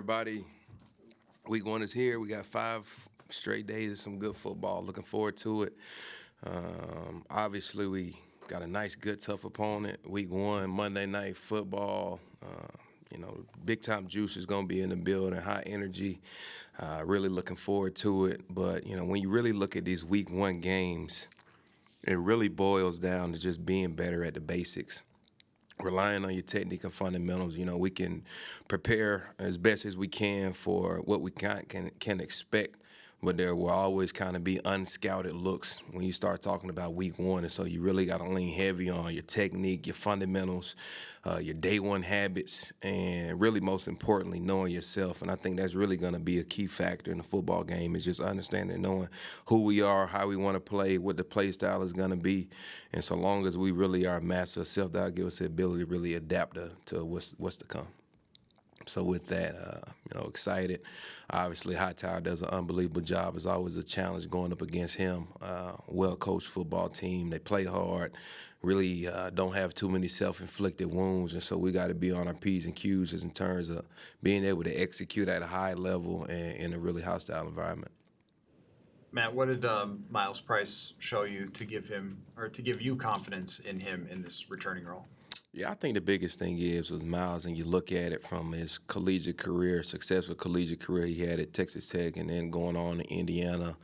everybody. Week 1 is here. We got 5 straight days of some good football. Looking forward to it. Obviously, we got a nice, good, tough opponent. Week 1, Monday Night Football. Big time juice is going to be in the building, high energy. Really looking forward to it. But, when you really look at these Week 1 games, it really boils down to just being better at the basics. Relying on your technique and fundamentals, we can prepare as best as we can for what we can expect, but there will always kind of be unscouted looks when you start talking about Week 1, and so you really got to lean heavy on your technique, your fundamentals, your day one habits, and really most importantly, knowing yourself. And I think that's really going to be a key factor in the football game, is just understanding, knowing who we are, how we want to play, what the play style is going to be. And so long as we really are a master of self, that'll give us the ability to really adapt to what's to come. So with that, excited. Obviously, Hightower does an unbelievable job. It's always a challenge going up against him. Well-coached football team. They play hard. Really don't have too many self-inflicted wounds, and so we got to be on our P's and Q's in terms of being able to execute at a high level and in a really hostile environment. Matt, what did Miles Price show you to give you confidence in him in this returning role? Yeah, I think the biggest thing was Miles, and you look at it from his collegiate career, successful collegiate career he had at Texas Tech, and then going on to Indiana,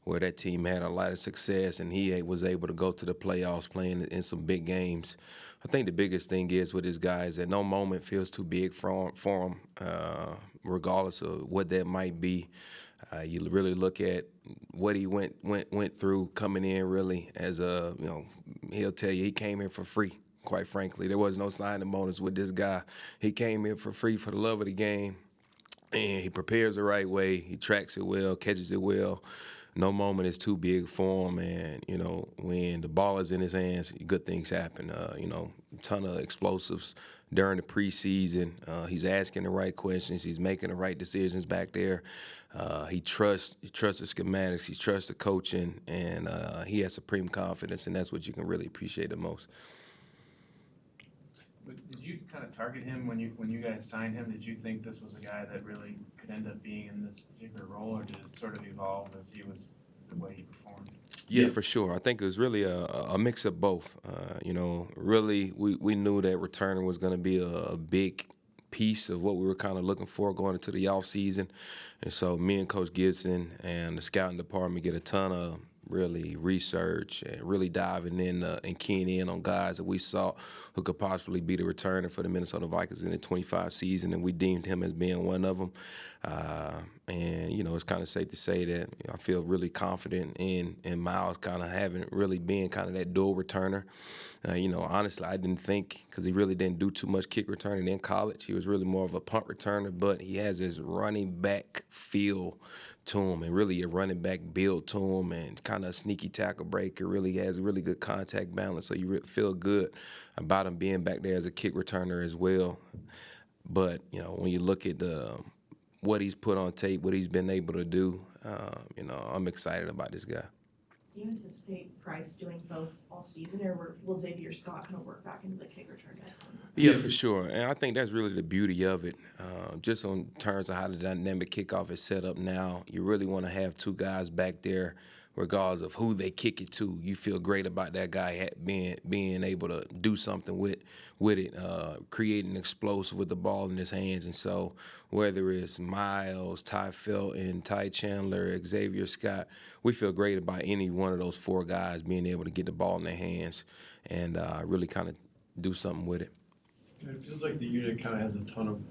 where that team had a lot of success, and he was able to go to the playoffs playing in some big games. I think the biggest thing is with this guy is that no moment feels too big for him, regardless of what that might be. You really look at what he went through coming in, really, as he'll tell you he came in for free. Quite frankly, there was no signing bonus with this guy. He came in for free for the love of the game, and he prepares the right way. He tracks it well, catches it well. No moment is too big for him, and, when the ball is in his hands, good things happen. A ton of explosives during the preseason. He's asking the right questions. He's making the right decisions back there. He trusts the schematics. He trusts the coaching, and he has supreme confidence, and that's what you can really appreciate the most. Did you kind of target him when you guys signed him? Did you think this was a guy that really could end up being in this particular role, or did it sort of evolve as he was the way he performed? Yeah, for sure. I think it was really a mix of both. Really, we knew that returning was going to be a big piece of what we were kind of looking for going into the off season, and so me and Coach Gibson and the scouting department get a ton of really research and really diving in and keying in on guys that we saw who could possibly be the returner for the Minnesota Vikings in the 25 season, and we deemed him as being one of them. It's kind of safe to say that I feel really confident in Miles kind of having really being kind of that dual returner. Honestly, I didn't think, because he really didn't do too much kick returning in college. He was really more of a punt returner, but he has this running back feel to him and really a running back build to him and kind of a sneaky tackle breaker. Really has a really good contact balance, so you feel good about him being back there as a kick returner as well. But, when you look at what he's put on tape, what he's been able to do, I'm excited about this guy. Do you anticipate Price doing both all season, or will Xavier Scott kind of work back into the kick return next season? Yeah, for sure. And I think that's really the beauty of it. Just on terms of how the dynamic kickoff is set up now, you really want to have two guys back there, regardless of who they kick it to. You feel great about that guy being able to do something with it, creating explosive with the ball in his hands. And so whether it's Miles, Ty Felton, Ty Chandler, Xavier Scott, we feel great about any one of those 4 guys being able to get the ball in their hands and really kind of do something with it. It feels like the unit kind of has a ton of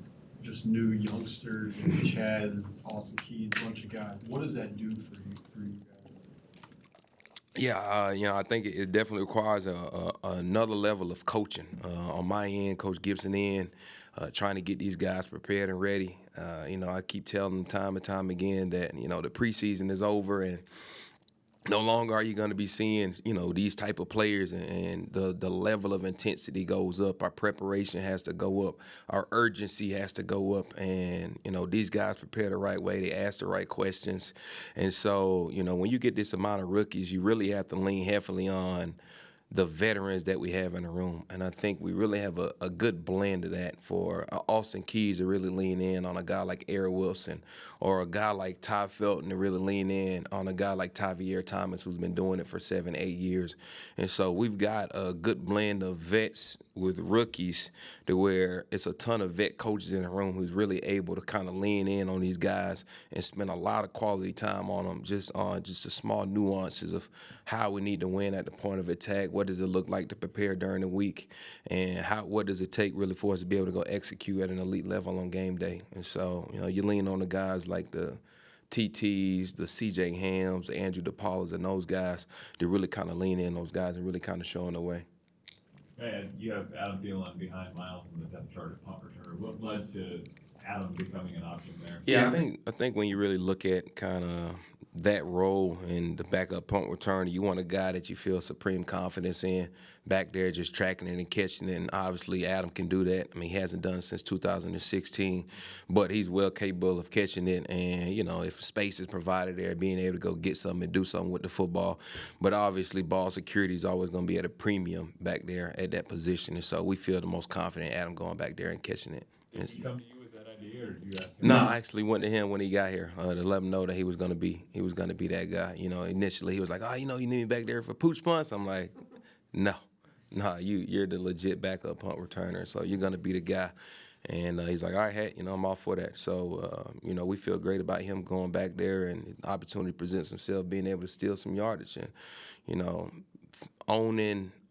just new youngsters, and Chaz and Austin Keys, a bunch of guys. What does that do for you guys? Yeah, I think it definitely requires another level of coaching on my end, Coach Gibson end, trying to get these guys prepared and ready. I keep telling them time and time again that, the preseason is over and no longer are you going to be seeing, these type of players, and the level of intensity goes up. Our preparation has to go up. Our urgency has to go up. And, these guys prepare the right way. They ask the right questions. And so, when you get this amount of rookies, you really have to lean heavily on the veterans that we have in the room. And I think we really have a good blend of that for Austin Keys to really lean in on a guy like Eric Wilson, or a guy like Ty Felton to really lean in on a guy like Tavier Thomas, who's been doing it for 7, 8 years. And so we've got a good blend of vets with rookies to where it's a ton of vet coaches in the room who's really able to kind of lean in on these guys and spend a lot of quality time on them, just on just the small nuances of how we need to win at the point of attack. What does it look like to prepare during the week, and what does it take really for us to be able to go execute at an elite level on game day? And so, you lean on the guys like the TTs, the CJ Hams, the Andrew DePaulas, and those guys to really kind of lean in those guys and really kind of showing the way. And you have Adam Thielen behind Miles in the depth chart at punt returner. What led to Adam becoming an option there? Yeah, I think when you really look at kind of that role in the backup punt returner, you want a guy that you feel supreme confidence in back there, just tracking it and catching it. And obviously, Adam can do that. I mean, he hasn't done it since 2016, but he's well capable of catching it. And, if space is provided there, being able to go get something and do something with the football. But obviously, ball security is always going to be at a premium back there at that position. And so we feel the most confident Adam going back there and catching it. Did he come to you with that idea, or did you ask him? No, I actually went to him when he got here to let him know that he was gonna be that guy. Initially he was like, you need me back there for pooch punts. I'm like, no, you're the legit backup punt returner, so you're gonna be the guy. And he's like, all right, hey, I'm all for that. So we feel great about him going back there, and the opportunity presents himself, being able to steal some yardage, and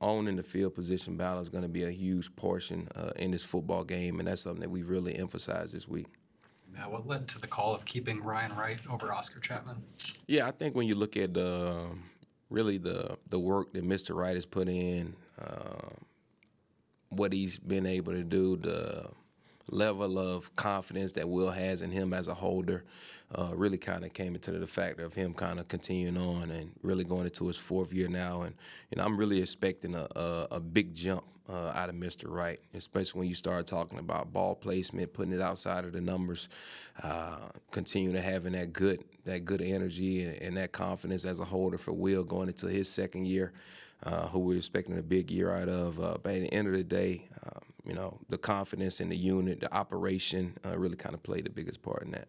owning the field position battle is going to be a huge portion in this football game, and that's something that we really emphasized this week. Matt, what led to the call of keeping Ryan Wright over Oscar Chapman? Yeah, I think when you look at really the work that Mr. Wright has put in, what he's been able to do, the level of confidence that Will has in him as a holder, really kind of came into the factor of him kind of continuing on and really going into his 4th year now. And I'm really expecting a big jump out of Mr. Wright, especially when you start talking about ball placement, putting it outside of the numbers, continuing to having that good energy and that confidence as a holder for Will going into his 2nd year, who we're expecting a big year out of. But at the end of the day, the confidence in the unit, the operation, really kind of played the biggest part in that.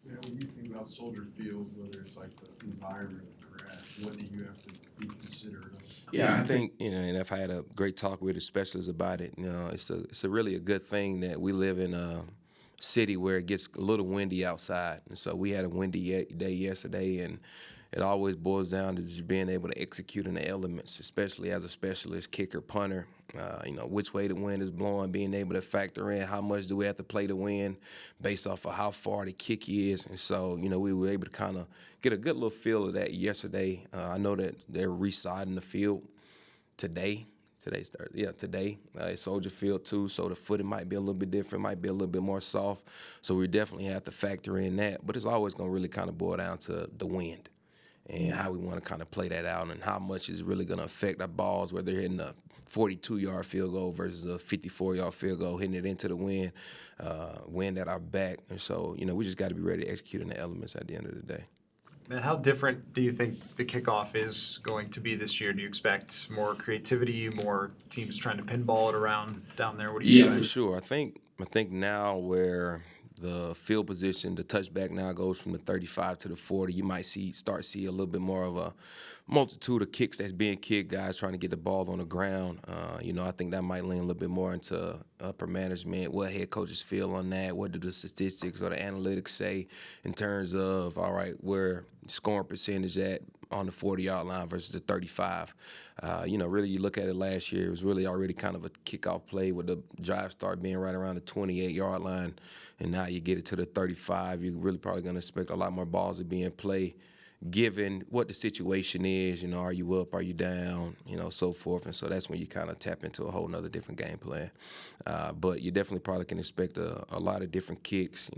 Yeah, when you think about Soldier Field, whether it's like the environment, the grass, what do you have to be considerate of? Yeah, I think, and I've had a great talk with the specialists about it. It's a really a good thing that we live in a city where it gets a little windy outside. And so we had a windy day yesterday, and it always boils down to just being able to execute in the elements, especially as a specialist kicker, punter. Which way the wind is blowing, being able to factor in how much do we have to play the wind based off of how far the kick is. And so, we were able to kind of get a good little feel of that yesterday. I know that they're residing the field today. Today's Thursday. Yeah, today. It's Soldier Field too, so the footing might be a little bit different, might be a little bit more soft. So we definitely have to factor in that. But it's always going to really kind of boil down to the wind and how we want to kind of play that out, and how much is really going to affect our balls, whether they're hitting a 42-yard field goal versus a 54-yard field goal, hitting it into the wind at our back. And so, we just got to be ready to execute in the elements at the end of the day. Man, how different do you think the kickoff is going to be this year? Do you expect more creativity, more teams trying to pinball it around down there? What do you Yeah, for sure. I think now where the field position, the touchback now goes from the 35 to the 40, you might start to see a little bit more of a multitude of kicks that's being kicked, guys trying to get the ball on the ground. I think that might lean a little bit more into upper management, what head coaches feel on that, what do the statistics or the analytics say in terms of, all right, where scoring percentage at on the 40-yard line versus the 35. Really you look at it last year, it was really already kind of a kickoff play with the drive start being right around the 28-yard line, and now you get it to the 35. You're really probably going to expect a lot more balls to be in play given what the situation is. Are you up, are you down, so forth. And so that's when you kind of tap into a whole nother different game plan. But you definitely probably can expect a lot of different kicks,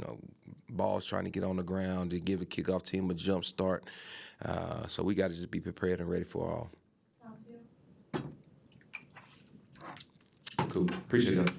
balls trying to get on the ground to give the kickoff team a jump start. So we got to just be prepared and ready for all. Sounds good. Cool. Appreciate it.